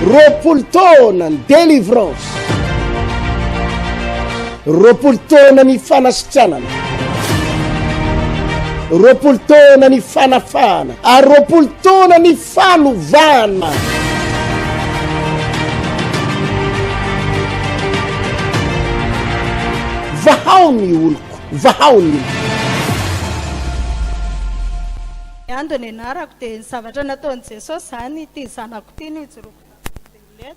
roapolo taona ny délivrance, roapolo taona ny fanasitranana, roapolo taona ny fanafana, ary roapolo taona ny fanovana. Vahao ny oloko, vahao ny oloko. Andony anarako dia ny zavatra nataon'i Jesosy izany ity zanako ity ny jorokolena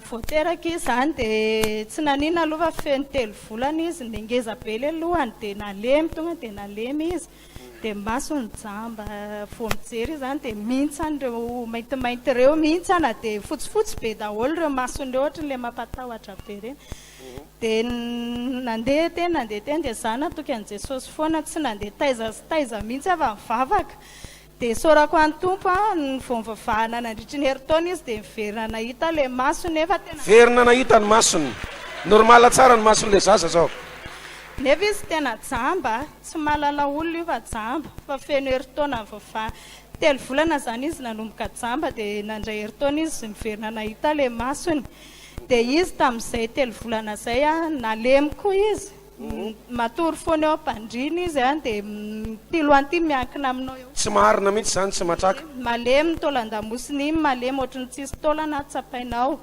voateraka izy izany dia tsy nanina aloha fa feno 3 volana izy nengeza be le lohany dia nalemy tonga dia nalemy izy dia masony jamba vao mijery izany dia mintsany ireo maintimainty ireo mintsana dia fotsifotsy be daholo ireo masony ohatry le mampatahotra be ireny. Dia nandeha teny dia zana tokan'i Jesosy foana tsy nandeha taiza mihitsy avy mivavaka dia saorako any tompo ny vomvavahana nandritry ny herintaona izy dia miverina nahita le masony nefa tena verina nahita ny masony normala tsara ny masony le zaza zao nefa izy tena jamba tsy mahalala olona io fa jamba fa feno herintaona vavahana 3 volana zany izy nanomboka jamba dia nandray herintaona izy miverina nahita le masony. Dia izy tamin'izay 3 volana zay nalemy koa izy matory foana eo am-pandrina izy dia tiloan'ity miankina aminao eo tsy maharina mihitsy zany tsy matraka malemy tolan-damosiny iny malemy ohatrany tsisy taolana tsapainao.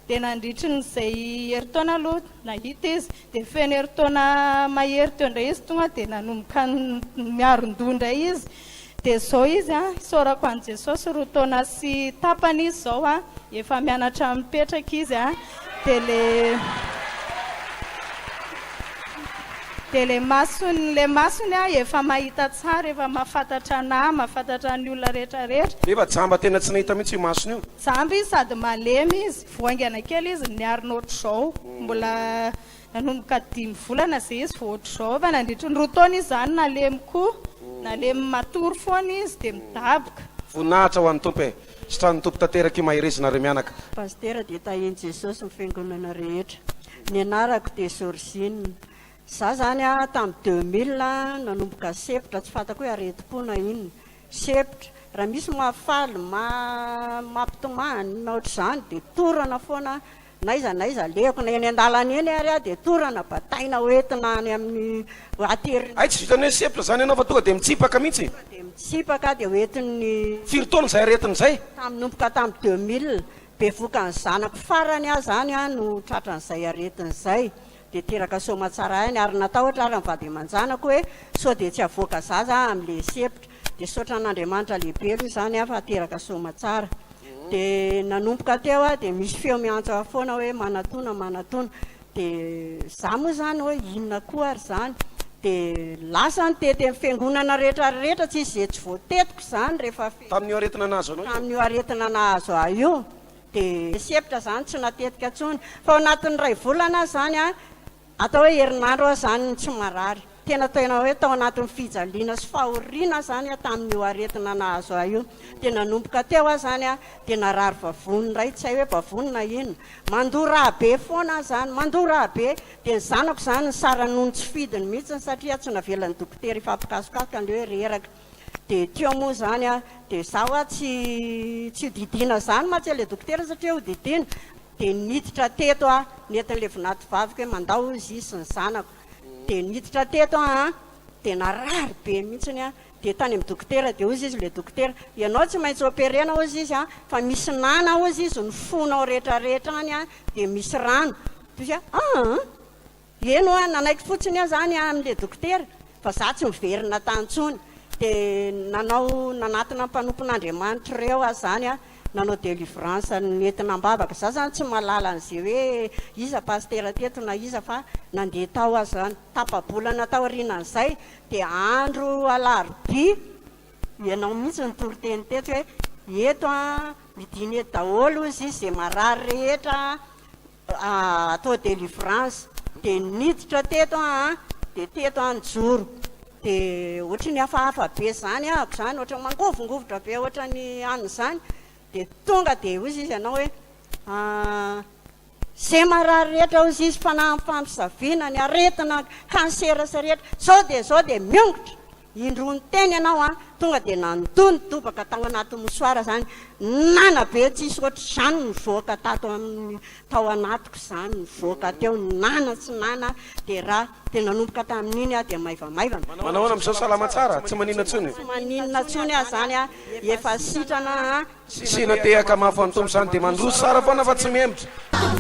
Dia nandritry n'izay herintaona aloha nahita izy dia feno herintaona mahery teo indray izy tonga dia nanomboka miaron-doha izy dia zao izy saorako an' Jesosy 2 taona sy tapany izy zao efa mianatra mipetraka izy dia le masony efa mahita tsara efa mahafantatra anahy mahafantatra ny olona rehetrarehetra efa jamba tena tsy nahita mihitsy io masony io jamba izy sady malemy izy voaingana kely izy niarina ohatr'izao mbola nanomboka 5 volana zay izy vao ohatr'izao fa nandritry ny 2 taona izy zany nalemy koa nalemy matory foana izy dia midaboka voninahitra ho an'ny tompo e sitrany tompo tanteraky mahirezina mianaka pastera dia tahiny Jesosy ny fiangonana rehetra ny anarako dia Georgine za zany tamin'ny 2000 nanomboka septra tsy fantako hoe aretim-pona iny septra raha misy mahafaly mampitomany na ohatr'izany dia torana foana naiza leko na eny an-dalana eny ary dia torana bataina hoentina any amin'ny ateriny ay tsy vitany hoe septra zany ianao fa tonga dia mitsipaka mihitsy dia mitsipaka dia hoentin'ny firy taona zay aretin' zay tanomboka tamin'ny 2000 be voka ny zanako farany zany no tratran'izay aretin'izay dia teraka soma tsara any ary natao ohatra ary mivady aman-janako hoe sao dia tsy avoaka zaza amin'le septra dia saotra n'Andriamanitra lehibe aloha zany fa teraka soma tsara. Dia nanomboka teo dia misy feo miantso foana hoe manatona dia za moa zany hoe inona koa ary zany dia lasa ny tety amin'ny fiangonana rehetrarehetra tsy izy zay tsy voatetiko zany rehefa tamin'io aretina nahazo anao tamin'io aretina nahazo io dia septra zany tsy natetika intsony fa ao anatin'ny 2 volana zany atao hoe herinandro zany tsy marary tena hoe tao anatin'ny fijaliana sy fahoriana zany tamin'io aretina nahazo io dia nanomboka teo zany dia narary vavony ray tsy hay hoe vavonina ino mandora be foana zany mandora be dia ny zanako zany ny saranono tsy fidiny mihitsy satria tsy navelan'ny dokotera ifampikasokasoka ny hoe reraka dia teo moa zany dia zaho tsy didina zany matsy le dokotera satria ho didina dia niditra teto nentin'le vinaty vavika hoe mandao izy sy ny zanako dia niditra teto dia narary be mihitsiny dia tany amin'ny dokotera dia ozy izy le dokotera ianao tsy maintsy operena ozy izy fa misy nana ozy izy ny fonao rehetrarehetra any dia misy rano izy eno nanaiky fotsiny zany amin'le dokotera fa za tsy miverina tantsony dia nanatina mpanompon'Andriamanitra reo zany nanao délivrance nentina mbavaka za zany tsy mahalala an'izay hoe iza pastera teto na iza fa nandeha tao zany tapabolana tao aorianan'izay dia andro alarobia ianao mihitsy nitoriteny teto hoe eto midiny eto daholo izy izay marary rehetra atao délivrance dia niditra teto dia teto anjoro dia ohatra ny hafahafa be zany ako zany ohatra mangovingovotra be ohatra ny any zany dia tonga dia ozy izy ianao hoe zay marary rehetra ozy izy fampisaviana ny aretina kansera sy rehetra zao dia miongotra indrony teny ianao tonga dia nandony tobaka tao anaty mosoara zany nana be tsisy ohatry zany nivoaka tato amin'ny tao anatiko zany nivoaka teo nana tsy nana dia raha dia nanomboka tamin'iny a dia maivamaivana manahoana am'izao salama tsara tsy manina tsony tsy maninona tsony a zany a efa sitrana sina tehaka mafo any tombo zany dia mandroso sara foana fa tsy miembotra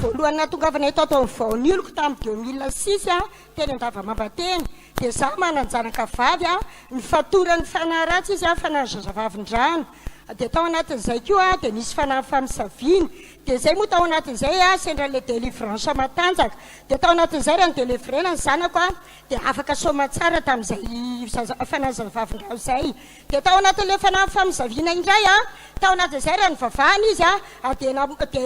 voalohany tongavana eto atao vaoniloko tamin'ny 2006 a teny Andavamambateny dia zaho mananjanaka vavy a ny fatorany fanaratsy izy a fanazazavavin-drano dia tao anatin'izay koa dia nisy fanafamisaviny dia zay moa tao anatin'izay a sendra le délivrance matanjaka dia tao anatin'izay raha ny délivrena ny zanako a dia afaka soma tsara tamin'izay fanazavavin-drano zay dia tao anatin'le fanafamisavina indray a tao anatin'izay raha ny vavahany izy a dia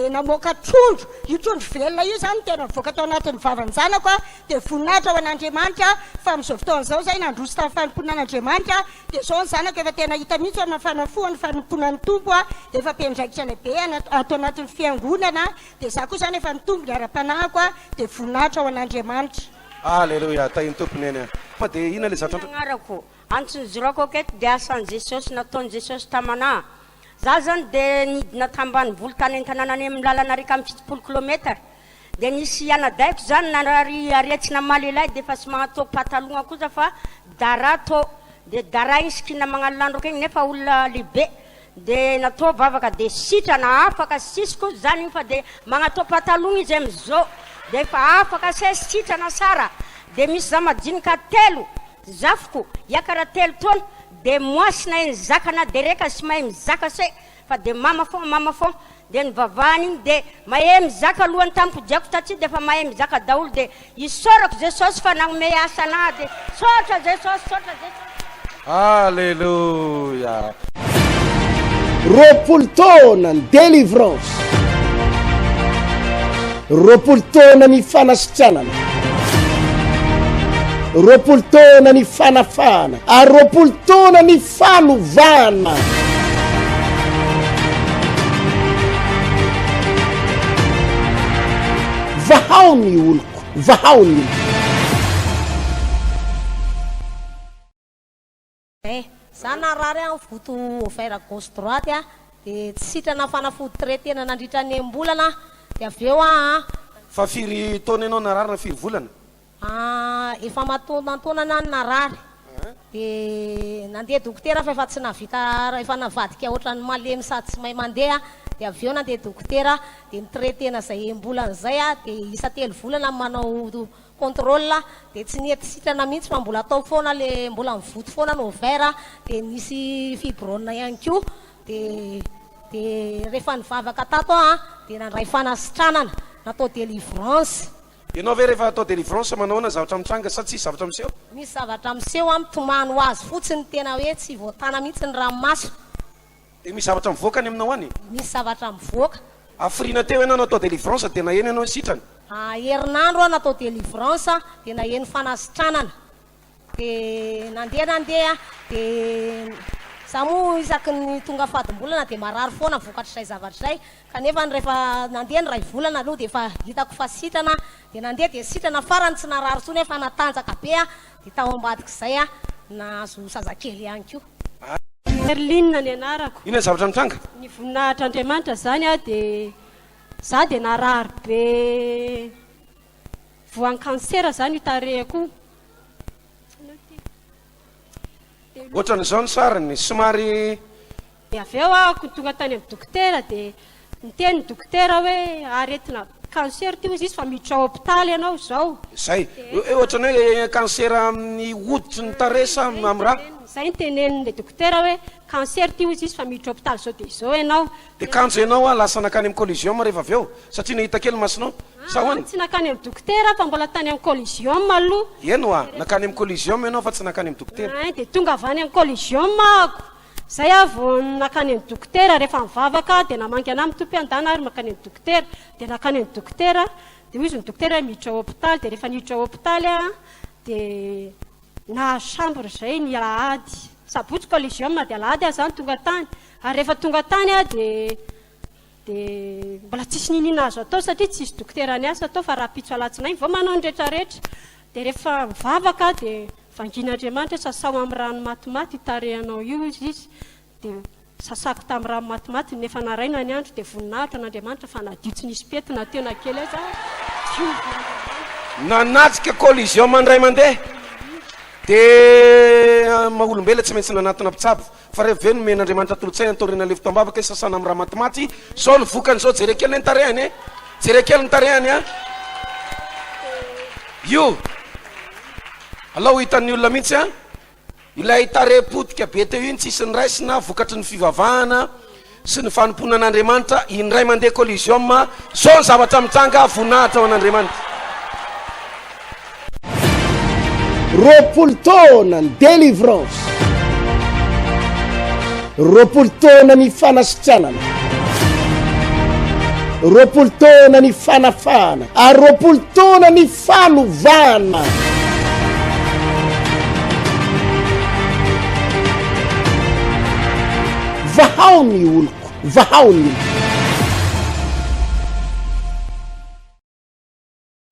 namoaka trondro io trondro velona io zany tena voaka tao anatin'ny vavan'ny zanako a dia voninahitra ao an'Andriamanitra fa amin'izao fotoan'izao zay nandroso tamin'ny fanomponan'Andriamanitra dia zao ny zanako efa tena hita mihitsy fa mafanafoany fanomponan'ny tompo a dia efa mpiandraikitra lehibe atao anatin'ny fiangonana dia za koa zany efa mitombo ny ara-panahiko a dia voninahitra ao an'Andriamanitra alleluia tahiny tompony eny fa dia ina le zatra agnarako antsony zorako aketo dia asan'i Jesosy nataon'i Jesosy tamana za zany dia nidina tambany voly tany an-tanànany amin'ny lalana rika amin'ny 70 kilometatra dia nisy anadaiko zany narary ariatsina malelahy dia efa sy magnatao patalogna kosa fa dara tao dia dara igny sikina magnalandroko igny nefa olona lehibe dia natao vavaka dia sitrana afaka sisiko zany igny fa dia magnatao patalogna izy am'izao dia efa afaka se sitrana sara dia misy za madinika telo zafiko iakara telo taona dia moasina eny zakana dia reka sy mahay mizaka se fa dia mama foana dia nivavahany igny dia mahay mizaka alohany tamiko diako tatsy dia efa mahay mizaka daholo dia isorako Jesosy fa nagnome asana dia sotra Jesosy alleluia roapolo taona ny délivrance roapolo taona ny fanasitranana roapolo taona ny fanafana ary roapolo taona ny fanovana vahao ny oloko vahao ny oloko za narary a voto offert gauche droite a dia tsy sitrana fanafody traitena nandritra ny ambolana dia avy eo fa firy taona ianao narary na firy volana efa matonantonana ny narary dia nandeha dokotera fa efa tsy navita efa navadika ohatrany malemy sady tsy mahay mandeha dia avy eo nandeha dokotera dia nitraitena zay ambolana zay a dia isa 3 volana manao contrôle dia tsy nety sitrana mihitsy fa mbola atao foana le mbola mivoto foana no vera dia nisy fibrone ihany koa dia rehefa nivavaka tato dia nandray fanasitranana natao délivrance ianao ve rehefa atao délivrance manahoana zavatra mitranga sa tsy zavatra miseho misy zavatra miseho mitomany ho azy fotsiny tena hoe tsy voatana mihitsy ny ranomaso dia misy zavatra mivoaka any aminao any misy zavatra mivoaka afrina teo ianao natao délivrance dia naheno ianao sitrany herinandro a natao délivrance dia naheno fanasitranana dia nandeha dia za moa isaky ny tonga fadim-bolana dia marary foana vokatra izay zavatra izay kanefa rehefa nandeha ny ray volana aloha dia efa hitako fa sitrana dia nandeha dia sitrana farany tsy narary tsony efa natanjaka be dia tao ambadika izay nahazo zazakely ihany koa Erline ny anarako ina zavatra mitranga ny voninahitra Andriamanitra zany dia za dia narary be voan'ny kansera zany itarehako ohatran'izao ny sarany somary dia avy eo tonga tany amin'ny dokotera dia niteny ny dokotera hoe aretina cancer ty izy fa miditra ao hôpitaly ianao zao zay ohatrany hoe kansera amin'ny hoditry ny taresa amin'ny raha zay nitenen'le dokotera hoe cancer ty izy fa miditra hôpitaly zao dia izao ianao dia kanjo ianao lasa nakany amin'ny collision rehefa avy eo satria nahita kely masinao sa hoany tsy nakany amin'ny dokotera fa mbola tany amin'ny collision aloha eno nakany amin'ny collision ianao fa tsy nakany amin'ny dokotera dia tonga avy any amin'ny collision ako zay vao nakany amin'ny dokotera rehefa mivavaka dia namangy anahy mitompo andana ary makany amin'ny dokotera dia nakany amin'ny dokotera dia izy ny dokotera miditra hôpitaly dia rehefa niditra hôpitaly dia na chambre zay ny alahady sabotsy collision dia alahady zany tonga tany ary rehefa tonga tany dia mbola tsisy ninina azo atao satria tsisy dokotera ny asa atao fa raha pitso alatsinainy vao manao ny rehetrarehetra dia rehefa mivavaka dia vangin'andriamanitra sasao amin'ny rano matimaty tarehanao io izy dia sasako tamin'ny rano matimaty nefa naraina ny andro dia voninahitra n'andriamanitra fa naditso nisy petina tena kely aza nanatsika collision mandray mandeha dia maolombela tsy maintsy nanatona mpitsabo fa rehefa ve nomen'andriamanitra tolotsay antorina le fotoam-bavaka sasana amin'ny raha matimaty zao ny vokan'izao jerekely ny tarehany e jerekely ny tarehany a io alao hitan'ny olona mihitsy a ilay tarepotika be teo iny tsisy ny raisina vokatry ny fivavahana sy ny fanompoana an'andriamanitra indray mandeha collision zao ny zavatra mitsanga voninahitra ao an'andriamanitra roapolo taona ny délivrance roapolo taona ny fanasitranana roapolo taona ny fanafana ary roapolo taona ny fanovana vahao ny oloko vahao ny oloko